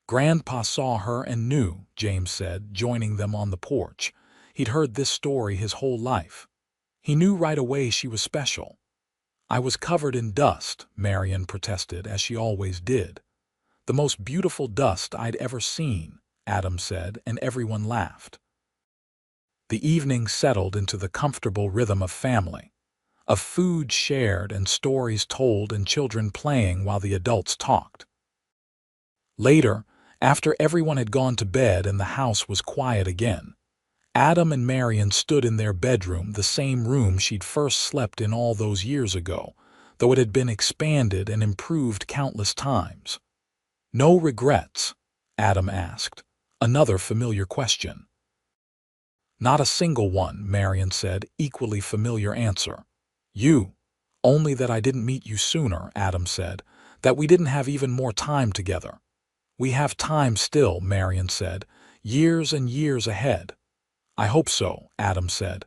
"Grandpa saw her and knew," James said, joining them on the porch. He'd heard this story his whole life. He knew right away she was special. "I was covered in dust," Marion protested, as she always did. "The most beautiful dust I'd ever seen," Adam said, and everyone laughed. The evening settled into the comfortable rhythm of family, of food shared and stories told and children playing while the adults talked. Later, after everyone had gone to bed and the house was quiet again, Adam and Marion stood in their bedroom, the same room she'd first slept in all those years ago, though it had been expanded and improved countless times. "No regrets?" Adam asked, another familiar question. "Not a single one," Marion said, equally familiar answer. "You. Only that I didn't meet you sooner," Adam said, "that we didn't have even more time together." "We have time still," Marion said, "years and years ahead." "I hope so," Adam said.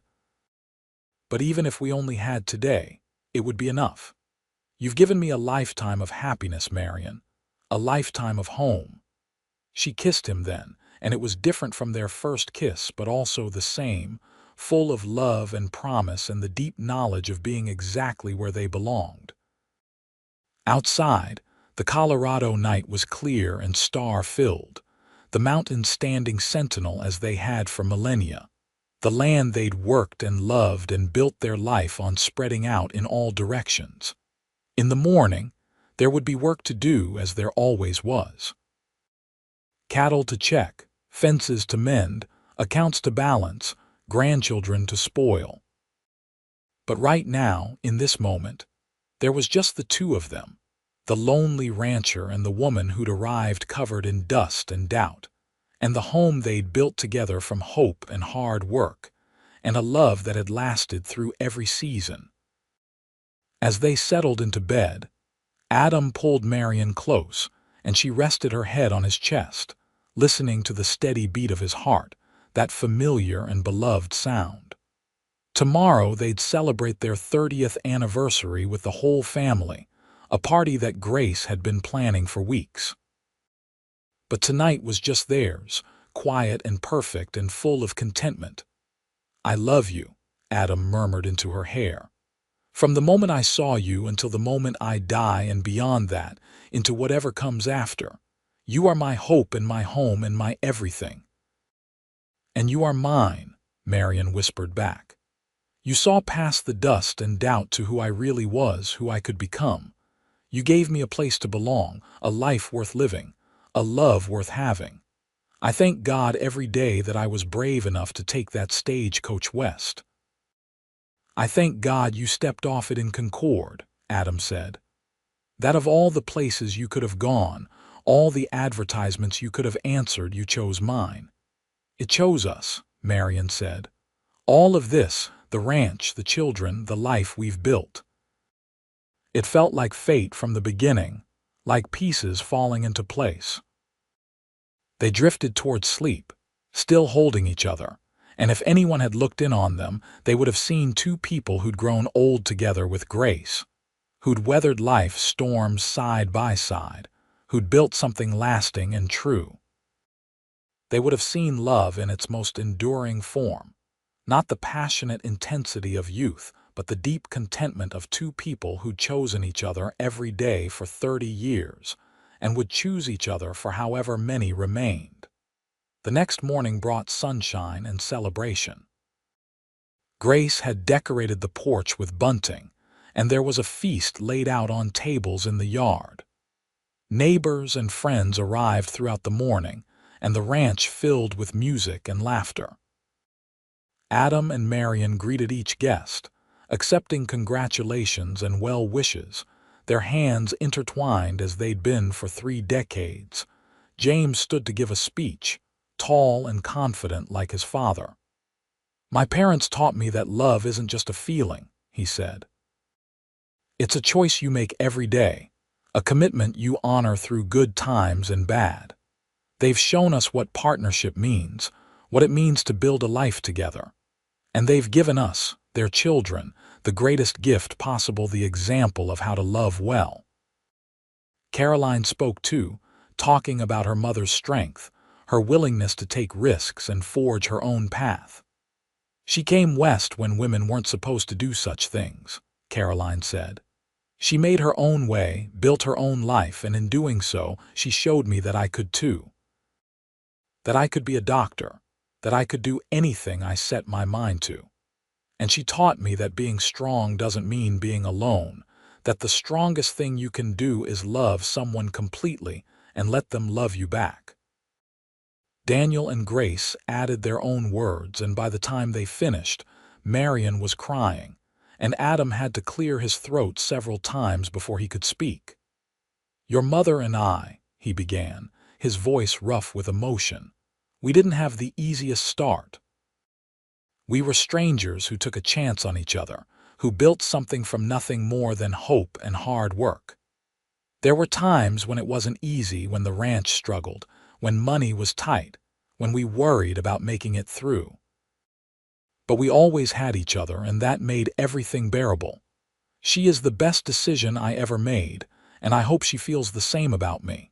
"But even if we only had today, it would be enough. You've given me a lifetime of happiness, Marion, a lifetime of home." She kissed him then, and it was different from their first kiss but also the same, full of love and promise and the deep knowledge of being exactly where they belonged. Outside, the Colorado night was clear and star-filled, the mountains standing sentinel as they had for millennia. The land they'd worked and loved and built their life on spreading out in all directions. In the morning, there would be work to do as there always was. Cattle to check, fences to mend, accounts to balance, grandchildren to spoil. But right now, in this moment, there was just the two of them, the lonely rancher and the woman who'd arrived covered in dust and doubt, and the home they'd built together from hope and hard work, and a love that had lasted through every season. As they settled into bed, Adam pulled Marion close, and she rested her head on his chest, listening to the steady beat of his heart, that familiar and beloved sound. Tomorrow they'd celebrate their 30th anniversary with the whole family, a party that Grace had been planning for weeks. But tonight was just theirs, quiet and perfect and full of contentment. "I love you," Adam murmured into her hair. "From the moment I saw you until the moment I die and beyond that, into whatever comes after. You are my hope and my home and my everything." "And you are mine," Marion whispered back. "You saw past the dust and doubt to who I really was, who I could become. You gave me a place to belong, a life worth living, a love worth having. I thank God every day that I was brave enough to take that stagecoach west." "I thank God you stepped off it in Concord," Adam said. "That of all the places you could have gone, all the advertisements you could have answered, you chose mine." "It chose us," Marion said. "All of this, the ranch, the children, the life we've built. It felt like fate from the beginning, like pieces falling into place." They drifted toward sleep, still holding each other, and if anyone had looked in on them, they would have seen two people who'd grown old together with Grace, who'd weathered life's storms side by side, who'd built something lasting and true. They would have seen love in its most enduring form, not the passionate intensity of youth, but the deep contentment of two people who'd chosen each other every day for 30 years, and would choose each other for however many remained. The next morning brought sunshine and celebration. Grace had decorated the porch with bunting, and there was a feast laid out on tables in the yard. Neighbors and friends arrived throughout the morning, and the ranch filled with music and laughter. Adam and Marion greeted each guest, accepting congratulations and well wishes, their hands intertwined as they'd been for 3 decades. James stood to give a speech, tall and confident like his father. "My parents taught me that love isn't just a feeling," he said. "It's a choice you make every day, a commitment you honor through good times and bad. They've shown us what partnership means, what it means to build a life together. And they've given us, their children, the greatest gift possible, the example of how to love well." Caroline spoke too, talking about her mother's strength, her willingness to take risks and forge her own path. "She came west when women weren't supposed to do such things," Caroline said. "She made her own way, built her own life, and in doing so, she showed me that I could too. That I could be a doctor, that I could do anything I set my mind to. And she taught me that being strong doesn't mean being alone, that the strongest thing you can do is love someone completely and let them love you back." Daniel and Grace added their own words, and by the time they finished, Marion was crying, and Adam had to clear his throat several times before he could speak. "Your mother and I," he began, his voice rough with emotion, "we didn't have the easiest start. We were strangers who took a chance on each other, who built something from nothing more than hope and hard work. There were times when it wasn't easy, when the ranch struggled, when money was tight, when we worried about making it through. But we always had each other, and that made everything bearable. She is the best decision I ever made, and I hope she feels the same about me."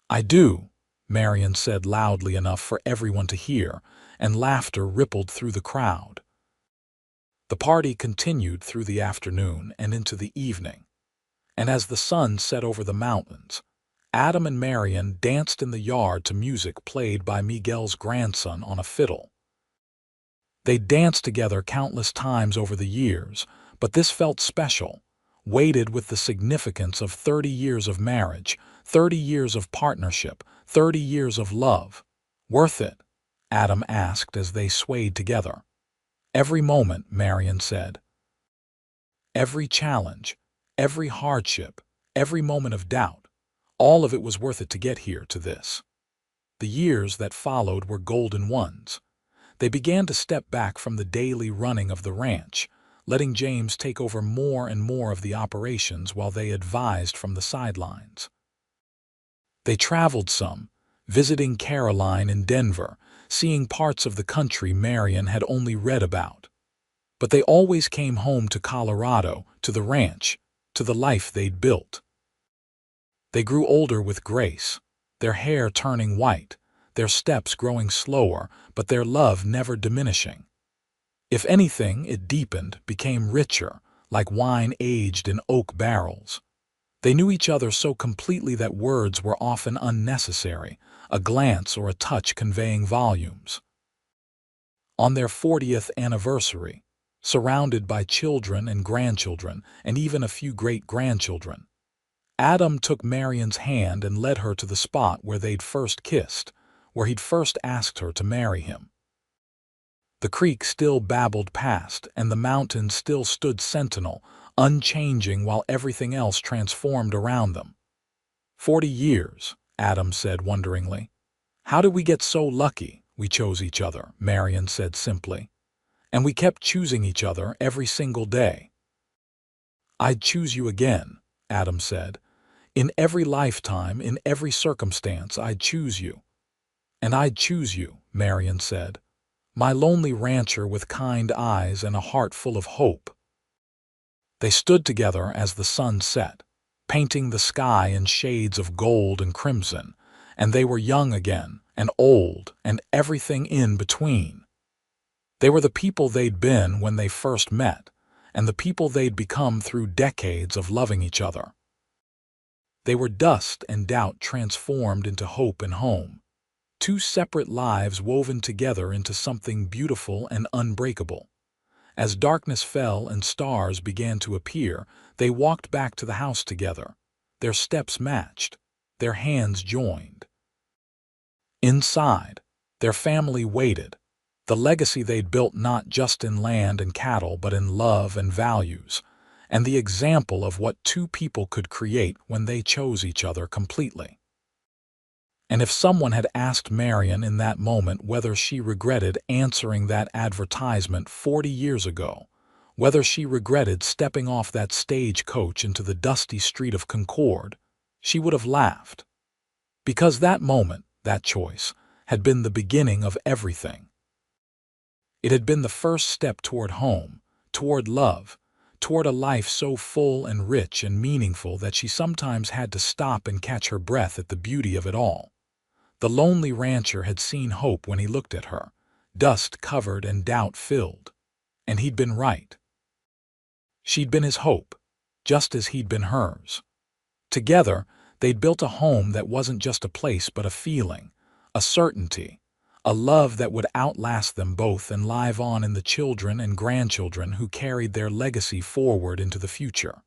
"I do," Marion said loudly enough for everyone to hear, and laughter rippled through the crowd. The party continued through the afternoon and into the evening, and as the sun set over the mountains, Adam and Marion danced in the yard to music played by Miguel's grandson on a fiddle. They danced together countless times over the years, but this felt special, weighted with the significance of 30 years of marriage, 30 years of partnership, 30 years of love. Worth it? Adam asked as they swayed together. Every moment, Marion said. Every challenge, every hardship, every moment of doubt, all of it was worth it to get here to this. The years that followed were golden ones. They began to step back from the daily running of the ranch, letting James take over more and more of the operations while they advised from the sidelines. They traveled some, visiting Caroline in Denver, seeing parts of the country Marion had only read about. But they always came home to Colorado, to the ranch, to the life they'd built. They grew older with grace, their hair turning white, their steps growing slower, but their love never diminishing. If anything, it deepened, became richer, like wine aged in oak barrels. They knew each other so completely that words were often unnecessary, a glance or a touch conveying volumes. On their 40th anniversary, surrounded by children and grandchildren, and even a few great-grandchildren, Adam took Marion's hand and led her to the spot where they'd first kissed, where he'd first asked her to marry him. The creek still babbled past, and the mountains still stood sentinel, unchanging while everything else transformed around them. 40 years, Adam said wonderingly. How did we get so lucky? We chose each other, Marion said simply. And we kept choosing each other every single day. I'd choose you again, Adam said. In every lifetime, in every circumstance, I'd choose you. And I'd choose you, Marion said. My lonely rancher with kind eyes and a heart full of hope. They stood together as the sun set, painting the sky in shades of gold and crimson, and they were young again, and old, and everything in between. They were the people they'd been when they first met, and the people they'd become through decades of loving each other. They were dust and doubt transformed into hope and home, two separate lives woven together into something beautiful and unbreakable. As darkness fell and stars began to appear, they walked back to the house together. Their steps matched, their hands joined. Inside, their family waited, the legacy they'd built not just in land and cattle but in love and values, and the example of what two people could create when they chose each other completely. And if someone had asked Marion in that moment whether she regretted answering that advertisement 40 years ago, whether she regretted stepping off that stagecoach into the dusty street of Concord, she would have laughed. Because that moment, that choice, had been the beginning of everything. It had been the first step toward home, toward love, toward a life so full and rich and meaningful that she sometimes had to stop and catch her breath at the beauty of it all. The lonely rancher had seen hope when he looked at her, dust-covered and doubt-filled. And he'd been right. She'd been his hope, just as he'd been hers. Together, they'd built a home that wasn't just a place but a feeling, a certainty, a love that would outlast them both and live on in the children and grandchildren who carried their legacy forward into the future.